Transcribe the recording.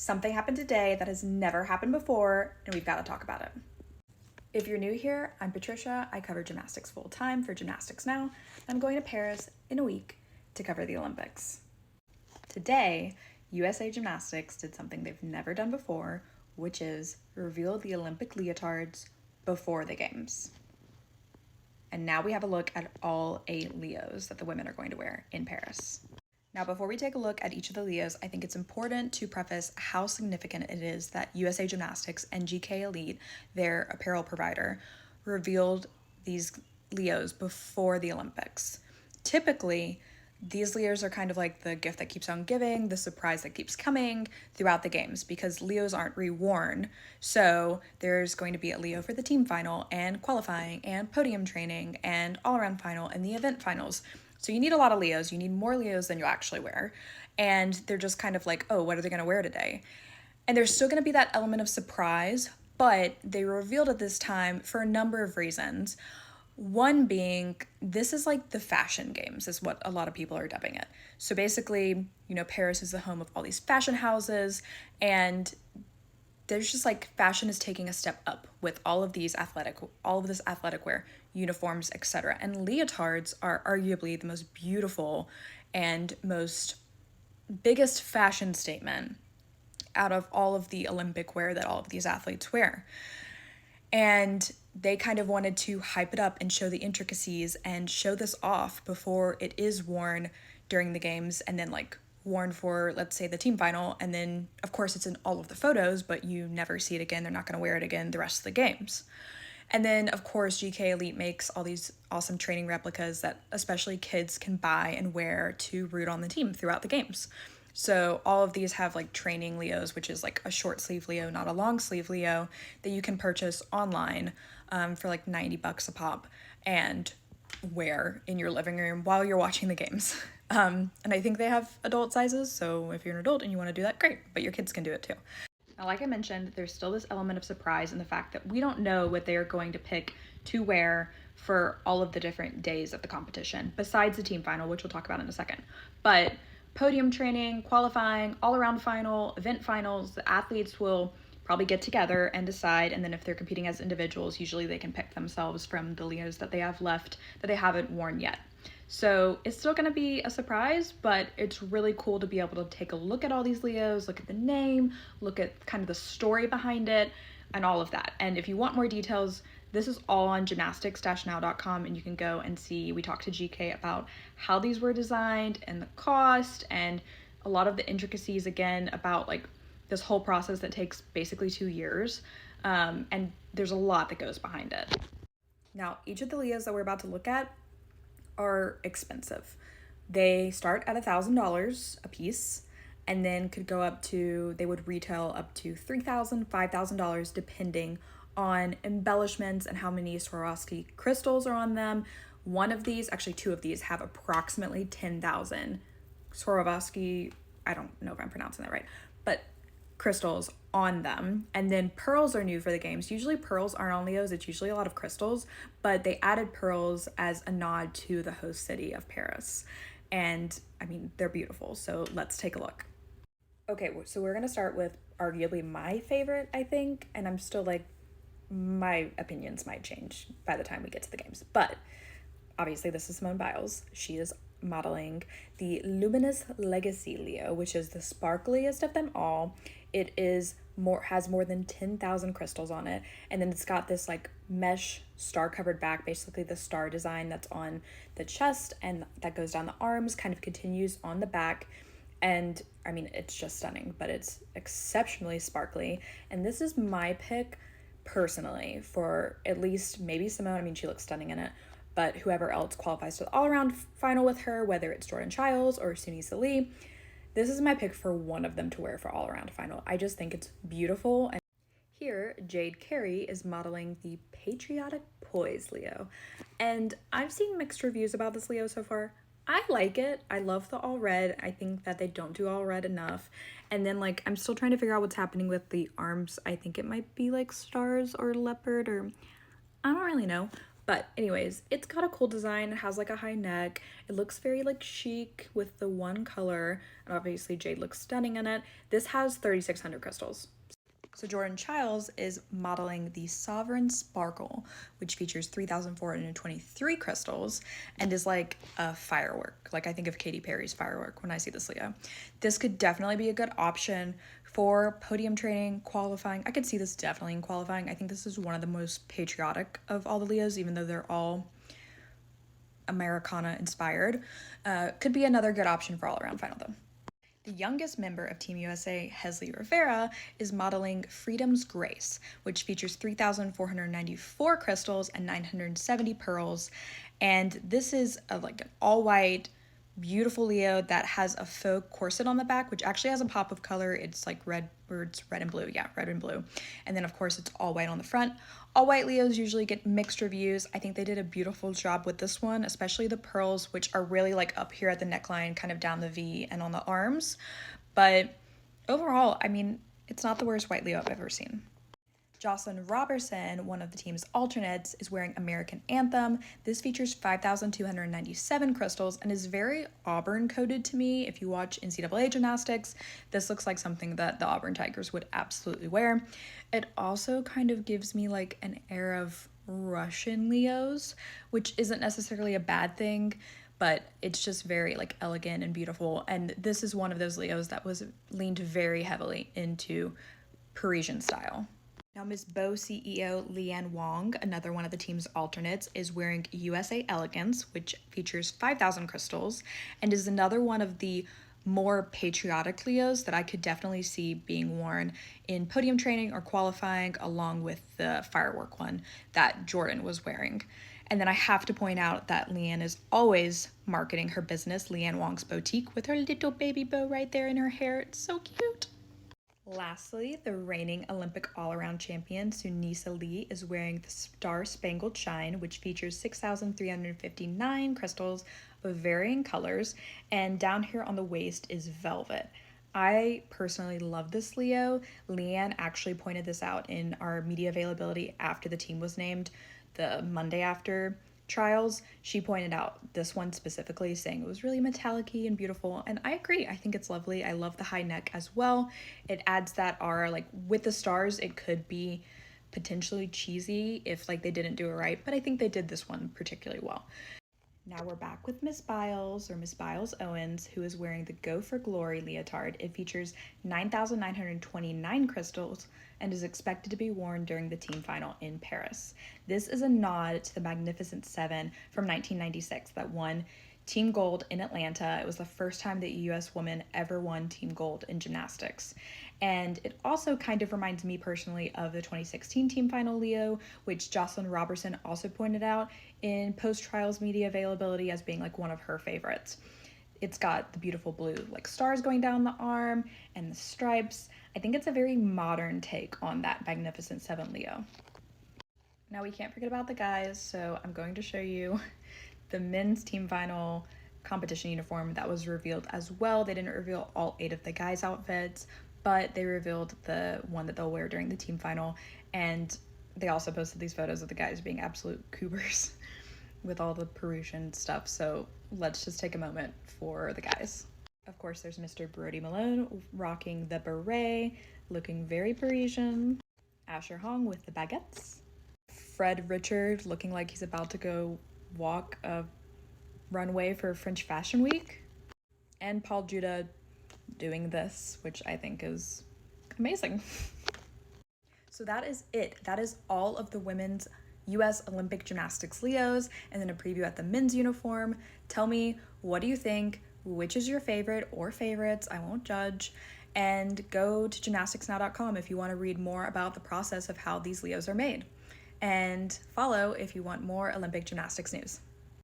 Something happened today that has never happened before, and we've got to talk about it. If you're new here, I'm Patricia. I cover gymnastics full time for Gymnastics Now, and I'm going to Paris in a week to cover the Olympics. Today, USA Gymnastics did something they've never done before, which is reveal the Olympic leotards before the games. And now we have a look at all 8 Leos that the women are going to wear in Paris. Now, before we take a look at each of the Leos, I think it's important to preface how significant it is that USA Gymnastics and GK Elite, their apparel provider, revealed these Leos before the Olympics. Typically, these Leos are kind of like the gift that keeps on giving, the surprise that keeps coming throughout the games because Leos aren't reworn. So there's going to be a Leo for the team final and qualifying and podium training and all-around final and the event finals. So you need a lot of Leos. You need more Leos than you actually wear. And they're just kind of like, oh, what are they going to wear today? And there's still going to be that element of surprise, but they revealed at this time for a number of reasons. One being, this is like the fashion games, is what a lot of people are dubbing it. So basically, Paris is the home of all these fashion houses, and there's just like fashion is taking a step up with all of this athletic wear, uniforms, etc. And leotards are arguably the most beautiful and most biggest fashion statement out of all of the Olympic wear that all of these athletes wear. And they kind of wanted to hype it up and show the intricacies and show this off before it is worn during the games and then like worn for, let's say, the team final. And then, of course, it's in all of the photos, but you never see it again. They're not going to wear it again the rest of the games. And then, of course, GK Elite makes all these awesome training replicas that especially kids can buy and wear to root on the team throughout the games. So all of these have like training Leos, which is like a short sleeve Leo, not a long sleeve Leo, that you can purchase online for like $90 a pop and wear in your living room while you're watching the games. And I think they have adult sizes, so if you're an adult and you want to do that, great, but your kids can do it too. Now, like I mentioned, there's still this element of surprise in the fact that we don't know what they are going to pick to wear for all of the different days of the competition, besides the team final, which we'll talk about in a second. But podium training, qualifying, all-around final, event finals, the athletes will probably get together and decide, and then if they're competing as individuals, usually they can pick themselves from the Leos that they have left that they haven't worn yet. So it's still going to be a surprise, but it's really cool to be able to take a look at all these Leos, look at the name, look at kind of the story behind it, and all of that. And if you want more details, this is all on gymnastics-now.com, and you can go and see. We talked to GK about how these were designed and the cost and a lot of the intricacies, again, about like this whole process that takes basically 2 years. And there's a lot that goes behind it. Now, each of the Leos that we're about to look at are expensive. They start at $1,000 a piece and then could go up to, they would retail up to $3,000, $5,000 depending on embellishments and how many Swarovski crystals are on them. One of these, actually 2 of these, have approximately 10,000 Swarovski, I don't know if I'm pronouncing that right, but crystals on them. And then pearls are new for the games. Usually pearls aren't on Leos, it's usually a lot of crystals, but they added pearls as a nod to the host city of Paris. And I mean, they're beautiful, so let's take a look. Okay, so we're gonna start with arguably my favorite, I think, and I'm still like, my opinions might change by the time we get to the games, but obviously this is Simone Biles. She is modeling the Luminous Legacy Leo, which is the sparkliest of them all. It has more than 10,000 crystals on it, and then it's got this like mesh star covered back, basically the star design that's on the chest and that goes down the arms kind of continues on the back. And I mean, it's just stunning, but it's exceptionally sparkly, and this is my pick personally for at least maybe Simone. I mean, she looks stunning in it, but whoever else qualifies to the all-around final with her, whether it's Jordan Chiles or Suni Sali, this is my pick for one of them to wear for all-around final. I just think it's beautiful. And here, Jade Carey is modeling the Patriotic Poise Leo, and I've seen mixed reviews about this Leo so far. I like it. I love the all red. I think that they don't do all red enough. And then like, I'm still trying to figure out what's happening with the arms. I think it might be like stars or leopard, or I don't really know, But anyways, it's got a cool design. It has like a high neck. It looks very like chic with the one color. And obviously jade looks stunning in it. This has 3,600 crystals. So Jordan Chiles is modeling the Sovereign Sparkle, which features 3,423 crystals and is like a firework. Like I think of Katy Perry's firework when I see this Leo. This could definitely be a good option for podium training, qualifying. I could see this definitely in qualifying. I think this is one of the most patriotic of all the Leos, even though they're all Americana inspired. Could be another good option for all around final though. The youngest member of Team USA, Hesley Rivera, is modeling Freedom's Grace, which features 3,494 crystals and 970 pearls. And this is like an all-white, beautiful Leo that has a faux corset on the back, which actually has a pop of color. It's like red, or it's red and blue. Yeah, red and blue. And then, of course, it's all white on the front. All white Leos usually get mixed reviews. I think they did a beautiful job with this one, especially the pearls, which are really like up here at the neckline, kind of down the V and on the arms. But overall, I mean, it's not the worst white Leo I've ever seen. Jocelyn Robertson, one of the team's alternates, is wearing American Anthem. This features 5,297 crystals and is very Auburn coded to me. If you watch NCAA gymnastics, this looks like something that the Auburn Tigers would absolutely wear. It also kind of gives me like an air of Russian Leos, which isn't necessarily a bad thing, but it's just very like elegant and beautiful. And this is one of those Leos that was leaned very heavily into Parisian style. Now, Miss Bow CEO Leanne Wong, another one of the team's alternates, is wearing USA Elegance, which features 5,000 crystals, and is another one of the more patriotic Leos that I could definitely see being worn in podium training or qualifying, along with the firework one that Jordan was wearing. And then I have to point out that Leanne is always marketing her business, Leanne Wong's Boutique, with her little baby bow right there in her hair. It's so cute. Lastly, the reigning Olympic all-around champion Sunisa Lee is wearing the Star Spangled Shine, which features 6,359 crystals of varying colors, and down here on the waist is velvet. I personally love this Leo. Leanne actually pointed this out in our media availability after the team was named, the Monday after trials. She pointed out this one specifically, saying it was really metallic-y and beautiful, and I agree. I think it's lovely. I love the high neck as well. It adds that aura. Like with the stars, it could be potentially cheesy if like they didn't do it right, but I think they did this one particularly well. Now we're back with Miss Biles, or Miss Biles Owens, who is wearing the Go for Glory leotard. It features 9,929 crystals and is expected to be worn during the team final in Paris. This is a nod to the Magnificent Seven from 1996 that won Team Gold in Atlanta. It was the first time that a U.S. woman ever won Team Gold in gymnastics. And it also kind of reminds me personally of the 2016 Team Final Leo, which Jocelyn Robertson also pointed out in post-trials media availability as being like one of her favorites. It's got the beautiful blue like stars going down the arm and the stripes. I think it's a very modern take on that Magnificent Seven Leo. Now we can't forget about the guys, so I'm going to show you the men's team final competition uniform that was revealed as well. They didn't reveal all 8 of the guys' outfits, but they revealed the one that they'll wear during the team final, and they also posted these photos of the guys being absolute cougars with all the Parisian stuff. So let's just take a moment for the guys. Of course, there's Mr. Brody Malone rocking the beret, looking very Parisian. Asher Hong with the baguettes. Fred Richard looking like he's about to go walk a runway for French Fashion Week. And Paul Judah doing this, which I think is amazing. So that is it. That is all of the women's U.S. Olympic Gymnastics Leos, and then a preview at the men's uniform. Tell me, what do you think? Which is your favorite or favorites? I won't judge. And go to gymnasticsnow.com if you want to read more about the process of how these Leos are made. And follow if you want more Olympic gymnastics news.